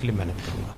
मेहनत करूंगा।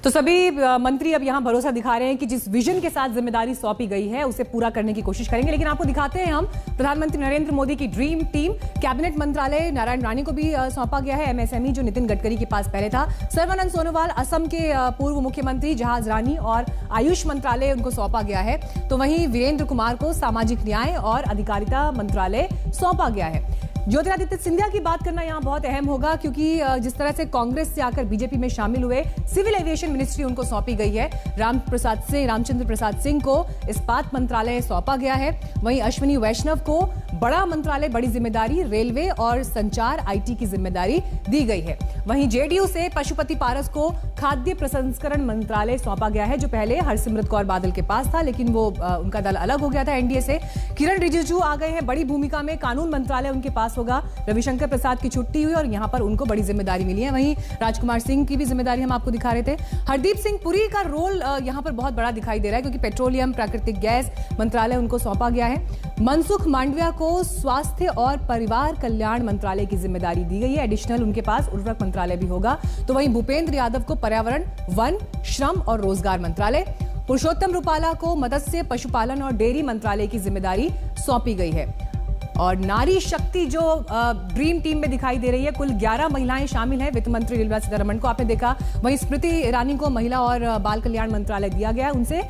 तो सभी मंत्री अब यहां भरोसा दिखा रहे हैं कि जिस विजन के साथ जिम्मेदारी सौंपी गई है उसे पूरा करने की कोशिश करेंगे। लेकिन आपको दिखाते हैं हम प्रधानमंत्री नरेंद्र मोदी की ड्रीम टीम। कैबिनेट मंत्रालय नारायण राणे को भी सौंपा गया है। एमएसएमई जो नितिन गडकरी के पास पहले था, सर्बानंद सोनोवाल असम के पूर्व मुख्यमंत्री, जहाज रानी और आयुष मंत्रालय उनको सौंपा गया है। तो वहीं वीरेंद्र कुमार को सामाजिक न्याय और अधिकारिता मंत्रालय सौंपा गया है। ज्योतिरादित्य सिंधिया की बात करना यहां बहुत अहम होगा, क्योंकि जिस तरह से कांग्रेस से आकर बीजेपी में शामिल हुए, सिविल एविएशन मिनिस्ट्री उनको सौंपी गई है। रामचंद्र प्रसाद सिंह को इस्पात मंत्रालय सौंपा गया है। वहीं अश्विनी वैष्णव को बड़ा मंत्रालय, बड़ी जिम्मेदारी, रेलवे और संचार आईटी की जिम्मेदारी दी गई है। वहीं जेडीयू से पशुपति पारस को खाद्य प्रसंस्करण मंत्रालय सौंपा गया है, जो पहले हरसिमरत कौर बादल के पास था, लेकिन वो उनका दल अलग हो गया था एनडीए से। किरण रिजिजू आ गए हैं बड़ी भूमिका में, कानून मंत्रालय उनके पास होगा। रविशंकर प्रसाद की छुट्टी हुई और यहां पर उनको बड़ी जिम्मेदारी मिली है। वहीं राजकुमार सिंह की भी जिम्मेदारी हम आपको दिखा रहे थे। हरदीप सिंह पुरी का रोल यहां पर बहुत बड़ा दिखाई दे रहा है, क्योंकि पेट्रोलियम प्राकृतिक गैस मंत्रालय उनको सौंपा गया है। मनसुख मांडविया को स्वास्थ्य और परिवार कल्याण मंत्रालय की जिम्मेदारी दी गई है। एडिशनल उनके पास उर्वरक मंत्रालय भी होगा। तो वहीं भूपेंद्र यादव को पर्यावरण, वन, श्रम और रोजगार मंत्रालय, पुरुषोत्तम रूपाला को मत्स्य, पशुपालन और डेयरी मंत्रालय की जिम्मेदारी सौंपी गई है। और नारी शक्ति जो ड्रीम टीम में दिखाई दे रही है, कुल 11 महिलाएं शामिल हैं। वित्त मंत्री निर्मला सीतारमण को आपने देखा। वहीं स्मृति ईरानी को महिला और बाल कल्याण मंत्रालय दिया गया है, उनसे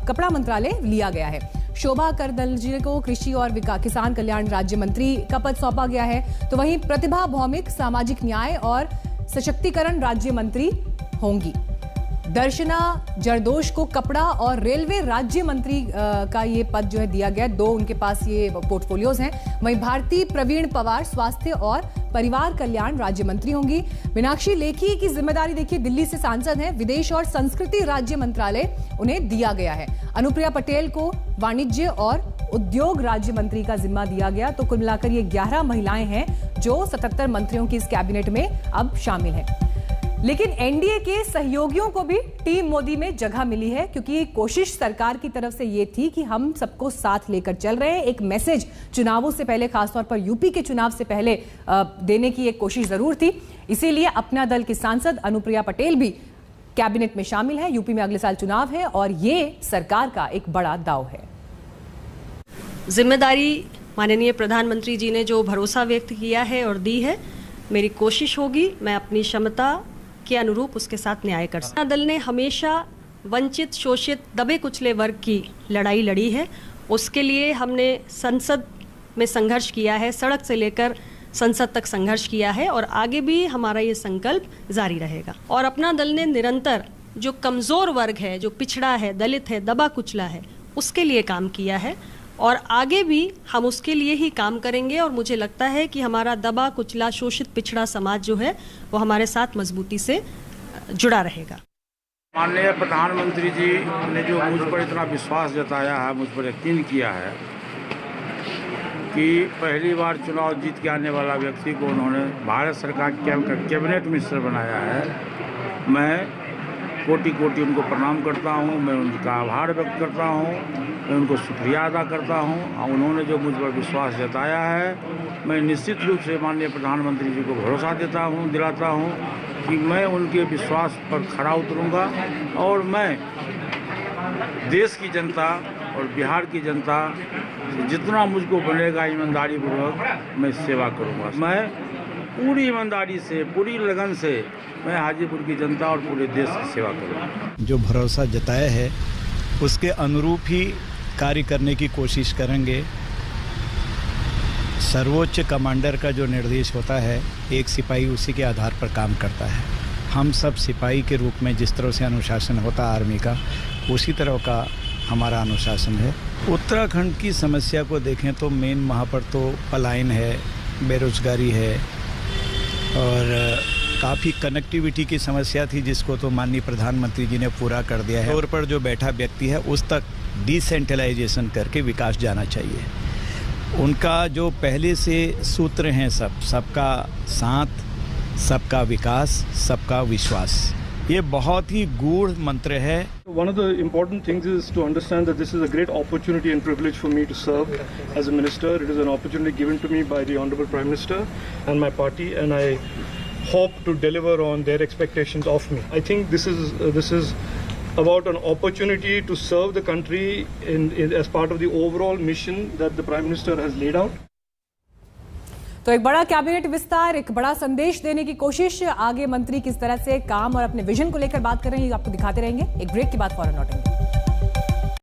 कपड़ा मंत्रालय लिया गया है। शोभा करदलजी को कृषि और किसान कल्याण राज्य मंत्री का पद सौंपा गया है। तो वहीं प्रतिभा भौमिक सामाजिक न्याय और सशक्तिकरण राज्य मंत्री होंगी। दर्शना जरदोश को कपड़ा और रेलवे राज्य मंत्री का ये पद जो है दिया गया, 2 उनके पास ये पोर्टफोलियोज हैं। वहीं भारती प्रवीण पवार स्वास्थ्य और परिवार कल्याण राज्य मंत्री होंगी। मीनाक्षी लेखी की जिम्मेदारी देखिए, दिल्ली से सांसद हैं, विदेश और संस्कृति राज्य मंत्रालय उन्हें दिया गया है। अनुप्रिया पटेल को वाणिज्य और उद्योग राज्य मंत्री का जिम्मा दिया गया। तो कुल मिलाकर ये 11 महिलाएं हैं जो 77 मंत्रियों की इस कैबिनेट में अब शामिल हैं। लेकिन एनडीए के सहयोगियों को भी टीम मोदी में जगह मिली है, क्योंकि कोशिश सरकार की तरफ से ये थी कि हम सबको साथ लेकर चल रहे हैं। एक मैसेज चुनावों से पहले, खासतौर पर यूपी के चुनाव से पहले देने की एक कोशिश जरूर थी। इसीलिए अपना दल की सांसद अनुप्रिया पटेल भी कैबिनेट में शामिल है। यूपी में अगले साल चुनाव है और ये सरकार का एक बड़ा दाव है। जिम्मेदारी माननीय प्रधानमंत्री जी ने जो भरोसा व्यक्त किया है और दी है, मेरी कोशिश होगी मैं अपनी क्षमता के अनुरूप उसके साथ न्याय कर सकूं। दल ने हमेशा वंचित, शोषित, दबे कुचले वर्ग की लड़ाई लड़ी है। उसके लिए हमने संसद में संघर्ष किया है, सड़क से लेकर संसद तक संघर्ष किया है और आगे भी हमारा ये संकल्प जारी रहेगा। और अपना दल ने निरंतर जो कमज़ोर वर्ग है, जो पिछड़ा है, दलित है, दबा कुचला है, उसके लिए काम किया है और आगे भी हम उसके लिए ही काम करेंगे। और मुझे लगता है कि हमारा दबा कुचला, शोषित, पिछड़ा समाज जो है वो हमारे साथ मजबूती से जुड़ा रहेगा। माननीय प्रधानमंत्री जी ने जो मुझ पर इतना विश्वास जताया है, मुझ पर यकीन किया है कि पहली बार चुनाव जीत के आने वाला व्यक्ति को उन्होंने भारत सरकार का कैबिनेट मिनिस्टर बनाया है। मैं कोटि कोटि उनको प्रणाम करता हूँ, मैं उनका आभार व्यक्त करता हूँ, मैं उनको शुक्रिया अदा करता हूँ। और उन्होंने जो मुझ पर विश्वास जताया है, मैं निश्चित रूप से माननीय प्रधानमंत्री जी को भरोसा दिलाता हूँ कि मैं उनके विश्वास पर खरा उतरूँगा और मैं देश की जनता और बिहार की जनता जितना मुझको बनेगा ईमानदारी पूर्वक मैं सेवा करूँगा। मैं पूरी ईमानदारी से, पूरी लगन से मैं हाजीपुर की जनता और पूरे देश की सेवा करूँगा। जो भरोसा जताया है उसके अनुरूप ही कार्य करने की कोशिश करेंगे। सर्वोच्च कमांडर का जो निर्देश होता है, एक सिपाही उसी के आधार पर काम करता है। हम सब सिपाही के रूप में जिस तरह से अनुशासन होता है आर्मी का, उसी तरह का हमारा अनुशासन है। उत्तराखंड की समस्या को देखें तो मेन वहाँ पर तो पलायन है, बेरोजगारी है और काफ़ी कनेक्टिविटी की समस्या थी, जिसको तो माननीय प्रधानमंत्री जी ने पूरा कर दिया है। और पर जो बैठा व्यक्ति है उस तक डिसेंट्रलाइजेशन करके विकास जाना चाहिए। उनका जो पहले से सूत्र हैं, सबका साथ, सबका विकास, सबका विश्वास, ये बहुत ही गूढ़ मंत्र है। One of the important things is to understand that this is a great opportunity and privilege for me to serve as a minister. It is an opportunity given to me by the Honorable Prime Minister and my party, and I hope to deliver on their expectations of me. I think this is about an opportunity to serve the country as part of the overall mission that the Prime Minister has laid out. तो एक बड़ा cabinet विस्तार, एक बड़ा संदेश देने की कोशिश, आगे मंत्री किस तरह से काम और अपने विजन को लेकर बात कर रहे हैं, आपको दिखाते रहेंगे। एक ब्रेक के बाद फौरन लौटेंगे।